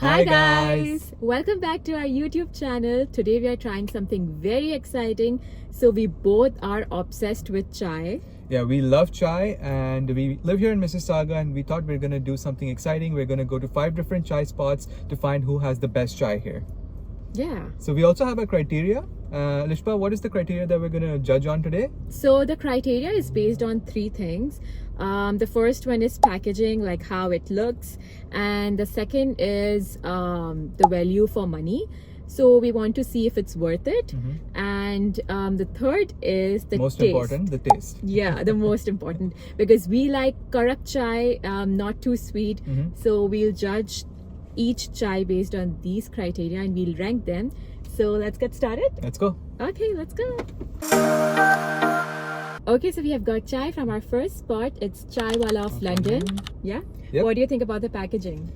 Hi guys! Welcome back to our YouTube channel. Today we are trying something very exciting. So we both are obsessed with chai. Yeah, we love chai and we live here in Mississauga, and we thought we are going to do something exciting. We're going to go to 5 different chai spots to find who has the best chai here. Yeah. So we also have a criteria. Lishpa, what is the criteria that we're going to judge on today? So the criteria is based on 3 things. The first one is packaging, like how it looks, and the second is the value for money. So we want to see if it's worth it. And the third is the Most taste. important, the taste. Yeah, the most important, because we like karak chai, not too sweet. So we'll judge each chai based on these criteria and we'll rank them. So let's get started. Let's go. Okay, let's go. Okay, so we have got chai from our first spot. It's Chai Wala of London. Yeah? Yep. What do you think about the packaging?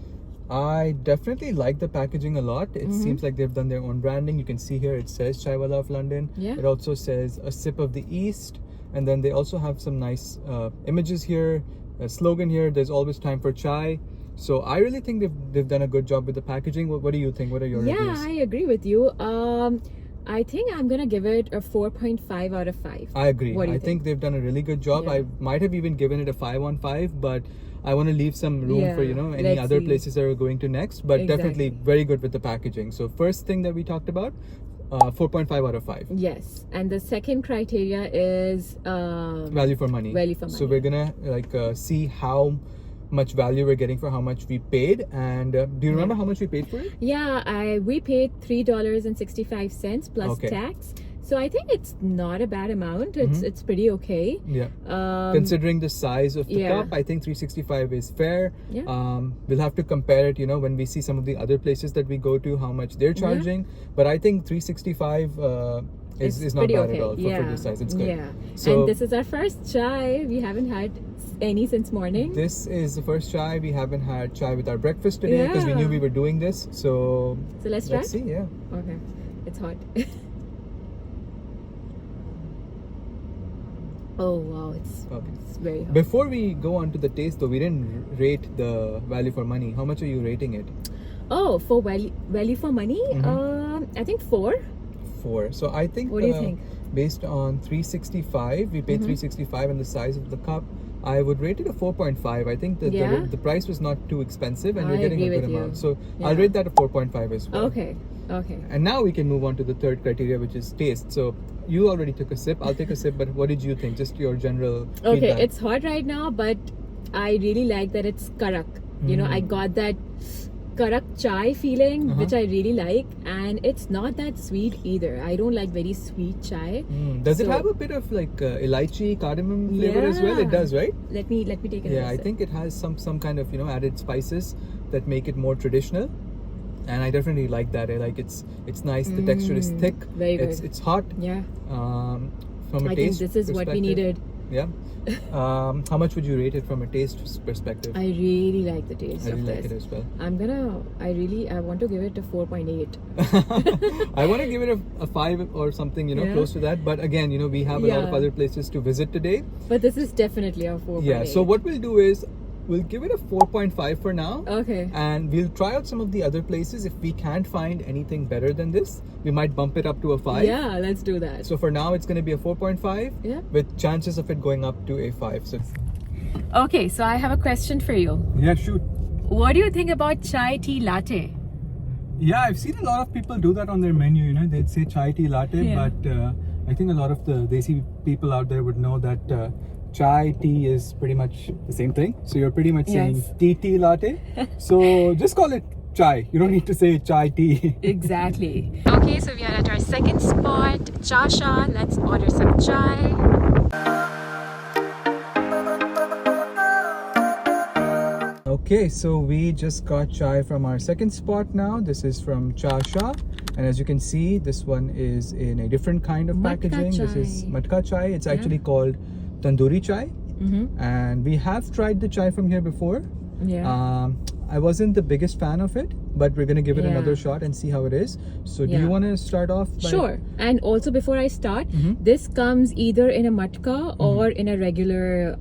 I definitely like the packaging a lot. It seems like they've done their own branding. You can see here it says Chai Wala of London. Yeah. It also says a sip of the East. And then they also have some nice images here, a slogan here, there's always time for chai. So I really think they've done a good job with the packaging. What do you think? What are your reviews? Yeah, I agree with you. I think I'm gonna give it a 4.5 out of 5. I agree. What do you I think they've done a really good job. Yeah. I might have even given it a 5 on 5, but I want to leave some room for, any let's other see. places that we're going to next. But definitely Exactly. very good with the packaging. So first thing that we talked about, 4.5 out of 5. Yes, and the second criteria is Value for money. Value for So money. we're gonna see how much value we're getting for how much we paid. And do you remember how much we paid for it? Yeah, we paid $3.65 plus Okay. tax. So I think it's not a bad amount. It's pretty okay. Yeah. Um, Considering the size of the yeah. cup, I think 365 is fair. Yeah. We'll have to compare it, when we see some of the other places that we go to, how much they're charging. But I think 365 is not pretty bad okay. at all for this size. It's good. Yeah. So and this is our first chai. We haven't had any since morning. this is the first chai. We haven't had chai with our breakfast today because we knew we were doing this. So let's try. see. Yeah. Okay. It's hot. Oh wow, it's very hot. Before we go on to the taste, though, we didn't rate the value for money. How much are you rating it? Oh, for value for money, I think 4. 4. So I think, What do you think? Based on 365, we paid 365 and the size of the cup, I would rate it a 4.5. I think that Yeah? the price was not too expensive and I we're getting a agree good with you. amount. So Yeah. I'll rate that a 4.5 as well. Okay. And now we can move on to the third criteria, which is taste. So you already took a sip. I'll take a sip, but what did you think? Just your general Okay, feedback. it's hot right now, but I really like that it's karak. I got that karak chai feeling, which I really like, and it's not that sweet either. I don't like very sweet chai. Does it So- have a bit of like elaichi, cardamom flavor as well? It Yeah. does, right? Let me take another Yeah, I sip. think it has some kind of added spices that make it more traditional, and I definitely like that. I like it's nice. The texture is thick. Very good. It's hot. Yeah, From a I think taste this is what we perspective. needed. Yeah. How much would you rate it from a taste perspective? I really like the taste I of really like this. it as well. I want to give it a 4.8. I want to give it a 5 or something, Yeah. close to that. But again, we have a lot of Yeah. other places to visit today. But this is definitely a 4.8. Yeah. So what we'll do is we'll give it a 4.5 for now. Okay. And we'll try out some of the other places. If we can't find anything better than this, we might bump it up to a 5. Yeah, let's do that. So for now, it's going to be a 4.5 Yeah. with chances of it going up to a 5. So Okay, so I have a question for you. yeah, shoot. What do you think about chai tea latte? Yeah, I've seen a lot of people do that on their menu. They'd say chai tea latte, Yeah. but I think a lot of the Desi people out there would know that chai tea is pretty much the same thing. So you're pretty much saying Yes. tea latte. So just call it chai. You don't need to say chai tea. Exactly. Okay, so we are at our second spot, Chasha. Let's order some chai. Okay, so we just got chai from our second spot now. This is from Chasha. And as you can see, this one is in a different kind of Matka packaging. This is chai. matka chai. It's actually called tandoori chai. Mm-hmm. And we have tried the chai from here before. Yeah. I wasn't the biggest fan of it, but we're going to give it Yeah. another shot and see how it is. So do Yeah. you want to start off? Sure. And also before I start, this comes either in a matka or in a regular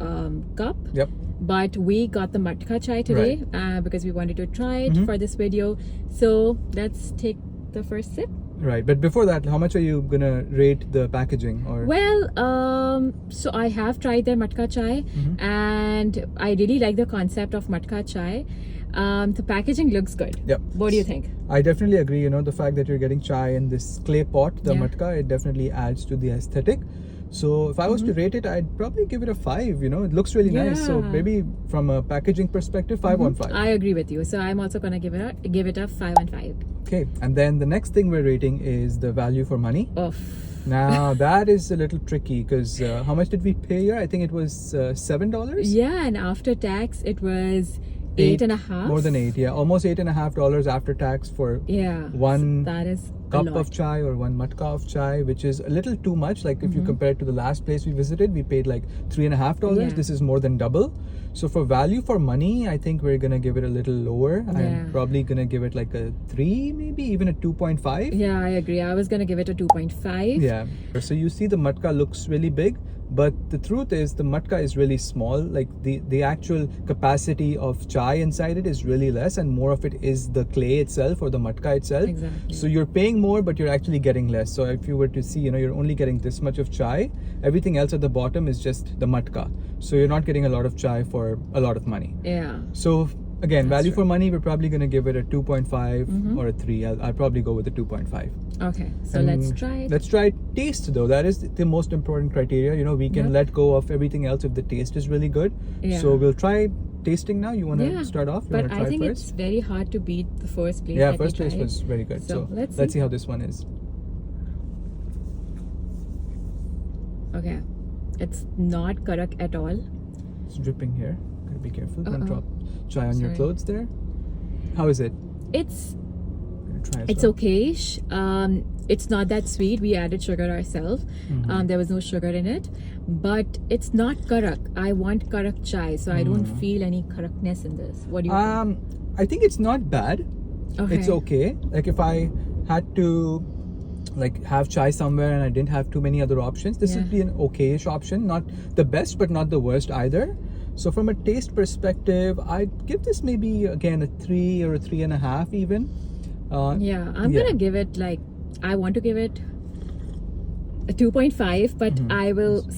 cup. Yep. but we got the matka chai today because we wanted to try it for this video. So let's take the first sip. Right, but before that, how much are you gonna rate the packaging? Or Well, so I have tried their matka chai, and I really like the concept of matka chai. The packaging looks good. Yep. What do you think? I definitely agree. You know, the fact that you're getting chai in this clay pot, the Yeah. matka, it definitely adds to the aesthetic. So if I was to rate it, I'd probably give it a 5. You know, it looks really nice. So Yeah. maybe from a packaging perspective, 5 on 5. I agree with you. So I'm also gonna give it a 5 on 5. Okay, and then the next thing we're rating is the value for money. Oh, Now that is a little tricky because how much did we pay here? I think it was $7. yeah, and after tax it was 8.5. More than 8, yeah, almost $8.50 after tax for Yeah. one That is a cup lot. of chai or one matka of chai, which is a little too much. Like if you compare it to the last place we visited, we paid like $3.50. Yeah. This is more than double. So for value for money, I think we're gonna give it a little lower. Yeah. I'm probably gonna give it like a 3, maybe even a 2.5. Yeah, I agree. I was gonna give it a 2.5. Yeah. So you see the matka looks really big, but the truth is the matka is really small. Like the actual capacity of chai inside it is really less, and more of it is the clay itself or the matka itself. Exactly. So you're paying more, but you're actually getting less. So if you were to see, you know, you're only getting this much of chai. Everything else at the bottom is just the matka. So you're not getting a lot of chai for a lot of money. Yeah. So again, That's value true. for money, we're probably going to give it a 2.5 or a 3. I'll probably go with a 2.5. Okay. So And let's try it. Let's try taste though. That is the most important criteria. You know, we can Yep. let go of everything else if the taste is really good. Yeah. So we'll try tasting now. You want to Yeah, start off? You but want to I try think first? it's very hard to beat the first place. Yeah, that we first place tried. was very good. So, So let's let's see. see how this one is. Okay. It's not karak at all. It's dripping here. Gotta be careful. Don't Uh-oh. drop chai on your Sorry. clothes there. How is it? It's Gonna try as It's well. okay-ish. It's not that sweet. We added sugar ourselves. There was no sugar in it, but it's not karak. I want karak chai, so I don't feel any karakness in this. What do you I think it's not bad. think? It's okay. Like if I had to like have chai somewhere and I didn't have too many other options, this Yeah. would be an okay-ish option. Not the best, but not the worst either. So from a taste perspective, I'd give this maybe again a 3 or a 3.5 even. Yeah, I'm Yeah. gonna give it like I want to give it a 2.5, but I will That's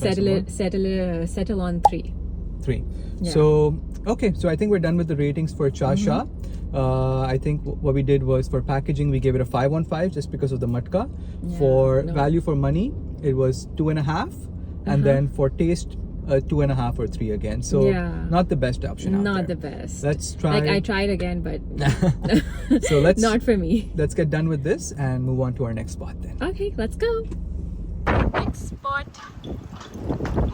settle on 3. 3. Yeah. So okay, so I think we're done with the ratings for Cha Sha. I think what we did was for packaging we gave it a 5 on 5 just because of the matka. Yeah, For no. value for money, it was 2.5, and then for taste, 2.5 or 3 again. So Yeah. not the best option. out Not there. the best. Let's try. Like I tried again, but So let's not for me. let's get done with this and move on to our next spot then. Okay, let's go. Next spot,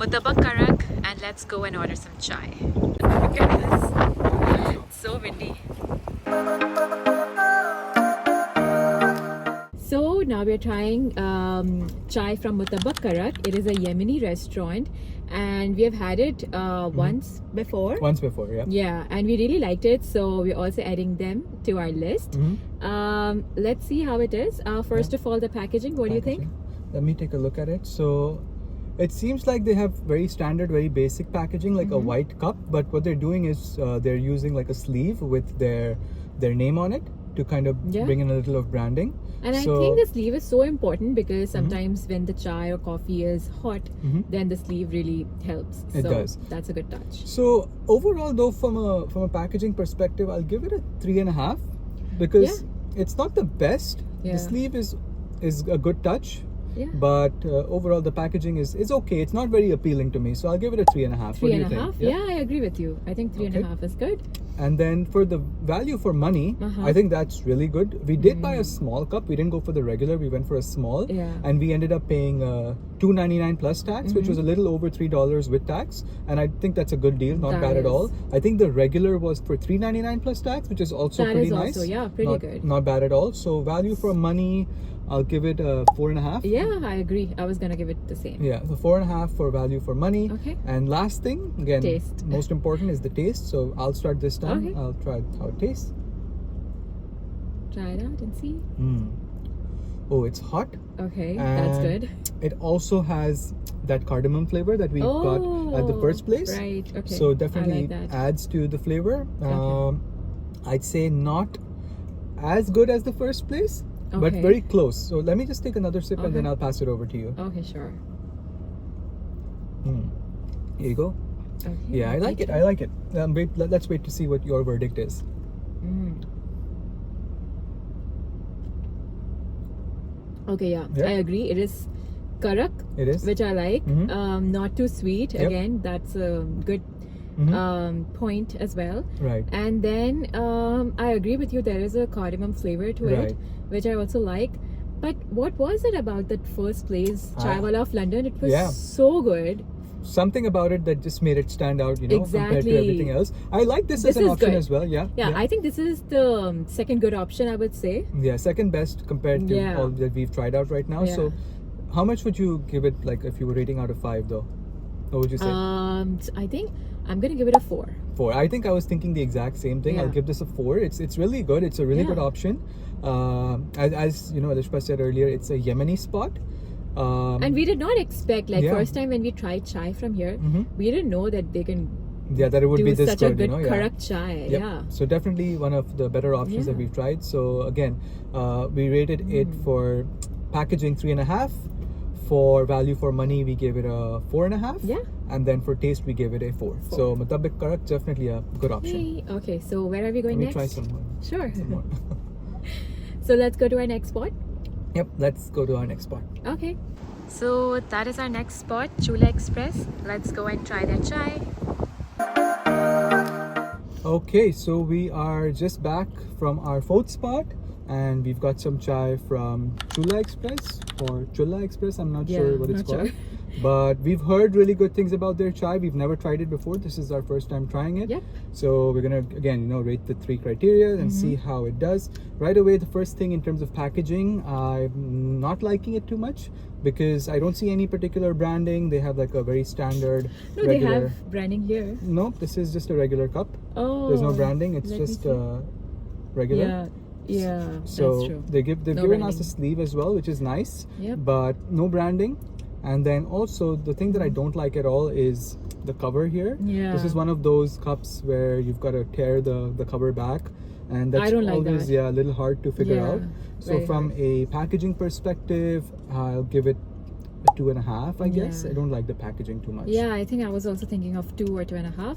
Mutabak Karak, and let's go and order some chai. Look at this. It's so windy. So now we're trying chai from Mutabak Karak. It is a Yemeni restaurant, and we have had it once before. Once before, yeah. Yeah, and we really liked it, so we're also adding them to our list. Let's see how it is. First of all, the packaging. What do you think? Packaging. Let me take a look at it. So it seems like they have very standard, very basic packaging, like a white cup. But what they're doing is they're using like a sleeve with their name on it to kind of Yeah. bring in a little of branding. And I So- think the sleeve is so important because sometimes when the chai or coffee is hot, then the sleeve really helps. It So does. that's a good touch. So overall, though, from a packaging perspective, I'll give it a 3.5 because it's not the best. Yeah. The sleeve is a good touch. Yeah. But overall, the packaging is okay. It's not very appealing to me, so I'll give it a 3.5. Three What do and you a think? half? Yeah, I agree with you. I think 3.5 is good. And then for the value for money, I think that's really good. We did buy a small cup. We didn't go for the regular. We went for a small, Yeah. and we ended up paying $2.99 plus tax, which was a little over $3 with tax. And I think that's a good deal. Not That bad at is. all. I think the regular was for $3.99 plus tax, which is also That pretty is nice. also, yeah, pretty Not- good. Not bad at all. So value for money, I'll give it a 4.5. Yeah, I agree. I was gonna give it the same. Yeah, the 4.5 for value for money. Okay. And last thing, again, Taste. most important is the taste. So I'll start this time. Okay. I'll try how it tastes. Try it out and see. Oh, it's hot. Okay, that's And good. It also has that cardamom flavor that we got at the first place. Right. Okay. So definitely I like that. adds to the flavor. Okay. I'd say not as good as the first place, but Okay. very close. So let me just take another sip and then Okay. I'll pass it over to you. Okay, sure. Here you go. Okay. Yeah, I like it. I like it. Let's wait to see what your verdict is. Mm. Okay, yeah, Yeah. I agree. It is karak, It is. which I like. Mhm. Not too sweet. Yep. Again, that's a good Mhm. point as well. Right. And then I agree with you. There is a cardamom flavor to Right. it, which I also like. But what was it about that first place, Chai Wala of London? It was Yeah. so good. Something about it that just made it stand out, compared to Exactly. everything else. I like this as This an is option good. as well. Yeah. Yeah, I think this is the second good option, I would say. Yeah, second best compared to Yeah. all that we've tried out right now. Yeah. So, how much would you give it? Like, if you were rating out of 5, though, what would you say? I think I'm gonna give it a 4. 4. I think I was thinking the exact same thing. I'll Yeah. give this a 4. It's really good. It's a really Yeah. good option. As you know, Alishpa said earlier, it's a Yemeni spot. And we did not expect, like, Yeah. first time when we tried chai from here, Mhm. we didn't know that they can Yeah, that it would do be this such good. a good Yeah. karak chai. Yep. Yeah. So definitely one of the better options that Yeah. we've tried. So again, we rated it for packaging 3.5. For value for money, we gave it a 4.5. Yeah. And then for taste, we gave it a 4. So Mutabik Karak, definitely a good option. Hey, okay, so where are we Let going me next? try some more. Sure. Some more. So let's go to our next spot. Yep, let's go to our next spot. Okay. So that is our next spot, Chula Express. Let's go and try their chai. Okay, so we are just back from our fourth spot, and we've got some chai from Chula Express or Chula Express. I'm not sure what it's not called. sure. But we've heard really good things about their chai. We've never tried it before. This is our first time trying it. Yep. So we're gonna again, rate the 3 criteria and see how it does. Right away, the first thing in terms of packaging, I'm not liking it too much because I don't see any particular branding. They have like a very standard No, regular. they have branding here. No, this is just a regular cup. Oh. There's no branding. It's let me just see. regular. Yeah. Yeah. So that's true. they've No given us branding. a sleeve as well, which is nice. Yep. But no branding. And then also the thing that I don't like at all is the cover here. Yeah. This is one of those cups where you've got to tear the cover back, and that's I don't like always that. a little hard to figure Yeah, out. So very from hard. a packaging perspective, I'll give it a 2.5. I guess Yeah. I don't like the packaging too much. Yeah, I think I was also thinking of 2 or 2.5.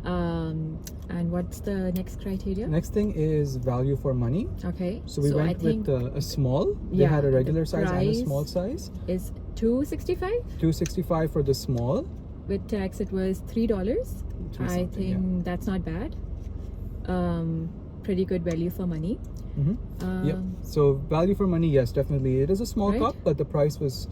And what's the next criteria? Next thing is value for money. Okay. So we I went think with a small. They yeah, had a the regular size and a price small size. is $2.65. $2.65 for the small. With tax, it was $3. Three I something, think that's not bad. Pretty good value for money. Yep. So value for money, yes, definitely. It is a small Right. cup, but the price was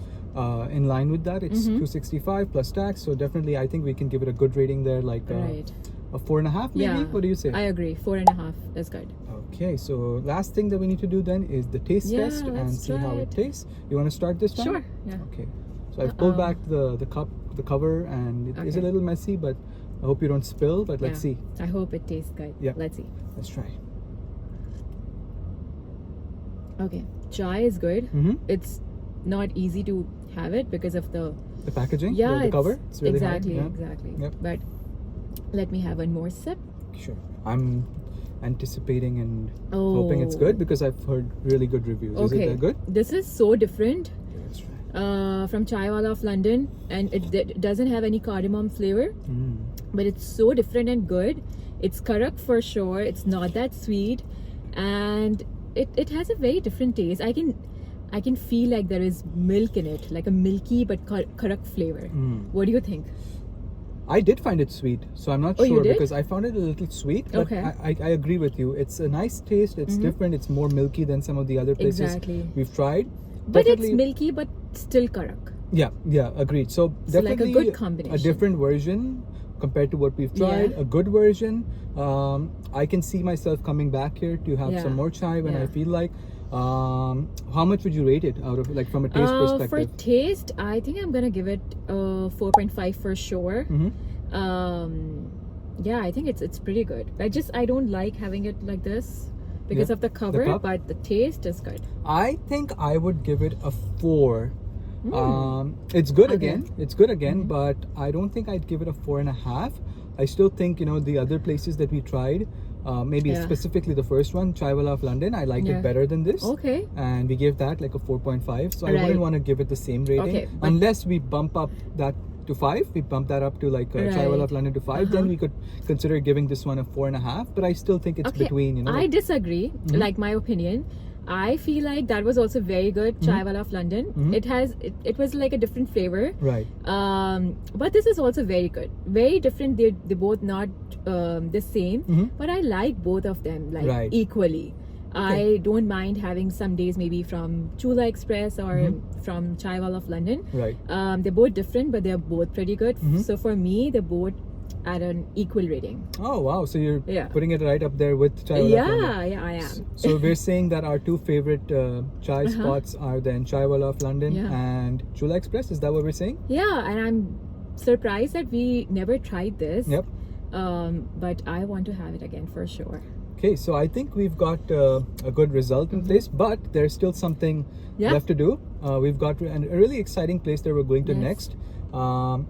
in line with that. It's $2.65 plus tax. So definitely, I think we can give it a good rating there, like Right. a 4.5 maybe. Yeah. What do you say? I agree. 4.5 is good. Okay. So last thing that we need to do then is the taste Yeah, test and let's see how try it it. tastes. You want to start this time? Sure. Yeah. Okay. So I've pulled Uh-oh. back the cup, the cover, and it is a Okay. little messy, but I hope you don't spill. But let's Yeah. see. I hope it tastes good. Yeah. Let's see. Let's try. Okay. Chai is good. It's Not easy to have it because of the the packaging, yeah, the cover. It's really exactly, hard. Yeah. exactly. Yep. But let me have one more sip. Sure. I'm anticipating and Oh, hoping it's good because I've heard really good reviews. Is okay. it that good? This is so different Let's try. from Chai Wala of London, and it doesn't have any cardamom flavor, but it's so different and good. It's karak for sure. It's not that sweet, and it has a very different taste. I can feel like there is milk in it, like a milky but karak flavor. What do you think? I did find it sweet, so I'm not Oh, you sure did? because I found it a little sweet. But Okay. I agree with you. It's a nice taste. It's different. It's more milky than some of the other places Exactly. we've tried. But it's Definitely- milky but still karak. Yeah, agreed. So So like a definitely good a combination. different version compared to what we've tried. Yeah. A good version. I can see myself coming back here to have Yeah. some more chai when I Yeah. feel like. How much would you rate it out of like from a taste For perspective? taste, I think I'm gonna give it 4.5 for sure. Mhm. Yeah, I think it's pretty good. I don't like having it like this because Yeah. of the cover, cup. but the taste is good. I think I would give it a 4. Mm. It's good Okay. again. It's good again, but I don't think I'd give it a 4.5. I still think the other places that we tried, maybe Yeah. specifically the first one, Chaiwala of London, I liked Yeah. it better than this. Okay. And we gave that like a 4.5. So I Right. wouldn't want to give it the same rating Okay, but- unless we bump up that to 5. We bump that up to like Chaiwala Right. of London to 5. Then we could consider giving this one a 4.5. But I still think it's Okay, between. I disagree. Like my opinion, I feel like that was also very good. Chaiwala of London. It was like a different flavor. Right. But this is also very good. Very different. They both not the same. But I like both of them like Right. equally. I don't mind having some days maybe from Chula Express or from Chaiwala of London. Right. They're both different, but they're both pretty good. So for me, they're both at an equal rating. Oh wow! So you're Yeah. putting it right up there with Chaiwala of London. Yeah, I am. So we're saying that our two favorite chai spots are then Chaiwala of London Yeah. and Chula Express. Is that what we're saying? Yeah, and I'm surprised that we never tried this. Yep. But I want to have it again for sure. Okay, so I think we've got a good result in place, but there's still something Yeah. left to do. We've got a really exciting place that we're going to Yes. next.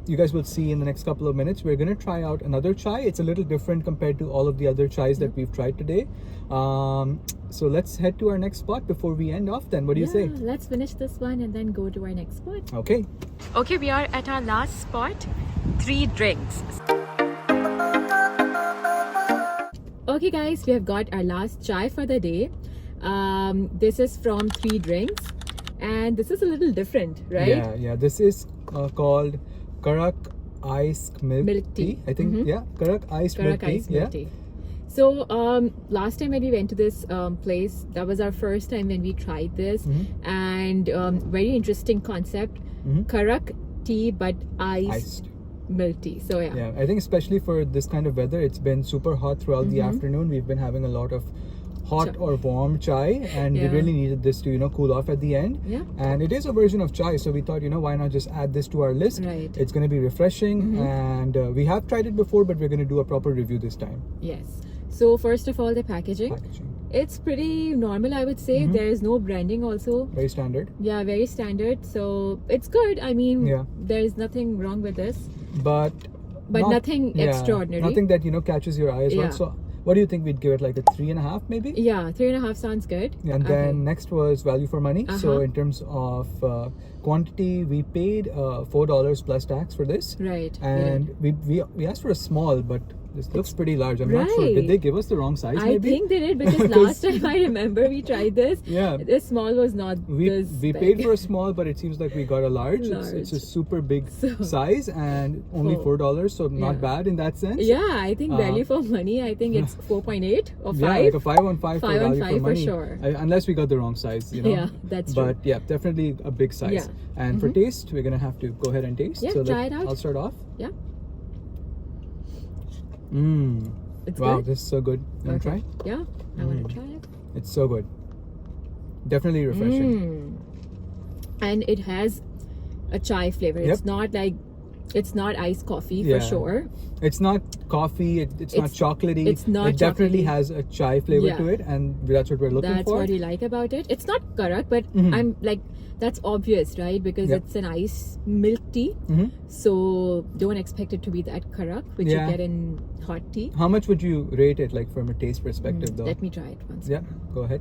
You guys will see in the next couple of minutes. We're going to try out another chai. It's a little different compared to all of the other chais that we've tried today. So let's head to our next spot before we end off then. What do you say? Let's finish this one and then go to our next spot. Okay. Okay, we are at our last spot, 3 drinks. Okay guys, we have got our last chai for the day. This is from 3 drinks and this is a little different, right? Yeah. This is called Karak Iced Milk tea. I think, yeah. Karak Iced Milk Karak Tea. Ice Milk Tea. So last time when we went to this place, that was our first time when we tried this, and very interesting concept. Karak tea but iced milk tea. So Yeah, I think especially for this kind of weather, it's been super hot throughout the afternoon. We've been having a lot of hot or warm chai, and we Yeah. really needed this to cool off at the end. Yeah. And it is a version of chai, so we thought why not just add this to our list. Right. It's going to be refreshing, and we have tried it before, but we're going to do a proper review this time. Yes. So first of all, the packaging. It's pretty normal, I would say. There is no branding also. Very standard. Yeah, very standard. So it's good. I mean, Yeah. there is nothing wrong with this. But Nothing extraordinary. Nothing that catches your eye as well. Yeah. So what do you think? We'd give it like a 3.5 maybe. Yeah, 3.5 sounds good. And then next was value for money. So Uh-huh. in terms of quantity, we paid $4 plus tax for this. Right. And we asked for a small, but this looks pretty large. I'm not sure. Right. Did they give us the wrong size? I Maybe think they did because last time I remember we tried this. Yeah. This small was not we this we big. paid for a small, but it seems like we got a large. It's a Large. super big So- size and only Oh. $4, so not Yeah. bad in that sense. Yeah, I think value for money. I think it's 4.8 or 5. Yeah, like a 5 on 5 for 5 on value 5 for for money. sure. Unless we got the wrong size, Yeah, that's true. But yeah, definitely a big size. Yeah. And for taste, we're gonna have to go ahead and taste. Yeah, so try it out. I'll start off. Yeah, Mmm. it's Wow, good. this is so good. You wanna Okay. try? Yeah, I want to try it. It's so good. Definitely refreshing. And it has a chai flavor. Yep. It's not like it's not iced coffee Yeah. for sure. It's not coffee. It's not chocolatey. it's not It definitely chocolatey. has a chai flavor Yeah. to it, and that's what we're looking That's for. what you like about it. It's not karak, but I'm like that's obvious, right? Because Yep. it's an iced milk tea. So don't expect it to be that karak, which Yeah. you get in hot tea. How much would you rate it, like from a taste perspective, though? Let me try it once. Yeah, go ahead.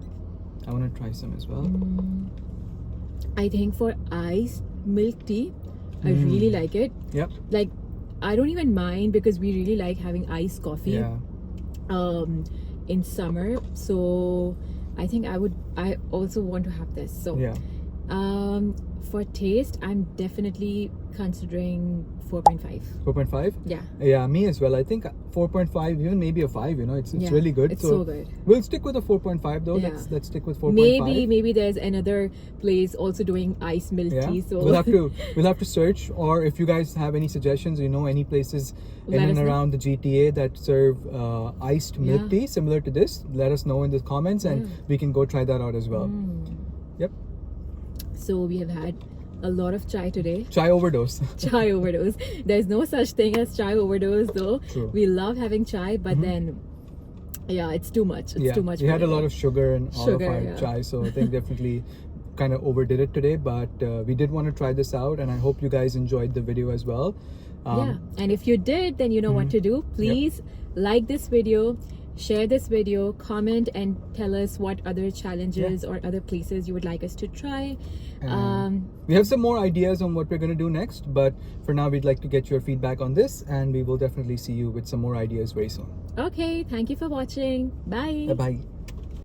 I want to try some as well. I think for iced milk tea, I really like it. Yep. Like I don't even mind because we really like having iced coffee Yeah. in summer. So I think I also want to have this. So Yeah. for taste, I'm definitely considering 4.5. 4.5. Yeah. Yeah, me as well. I think 4.5, even maybe a 5. It's Yeah, really good. it's so good. We'll stick with a 4.5 though. Yeah. Let's stick with 4.5. Maybe there's another place also doing iced milk Yeah. tea. So we'll have to search, or if you guys have any suggestions, any places in Let and us know. around the GTA that serve iced milk Yeah. tea similar to this, let us know in the comments, and we can go try that out as well. Yep. So we have had a lot of chai today. Chai overdose. Chai overdose. There's no such thing as chai overdose though. True. We love having chai, but then Yeah, it's too much. It's Yeah, too much. we had a for lot me. of sugar in all Sugar, of our yeah. chai, so I think definitely kind of overdid it today. But we did want to try this out, and I hope you guys enjoyed the video as well. Yeah, and if you did, then you know what to do. Please like this video, share this video, comment, and tell us what other challenges or other places you would like us to try. We have some more ideas on what we're going to do next, but for now we'd like to get your feedback on this, and we will definitely see you with some more ideas very soon. Okay, thank you for watching. Bye. Bye bye.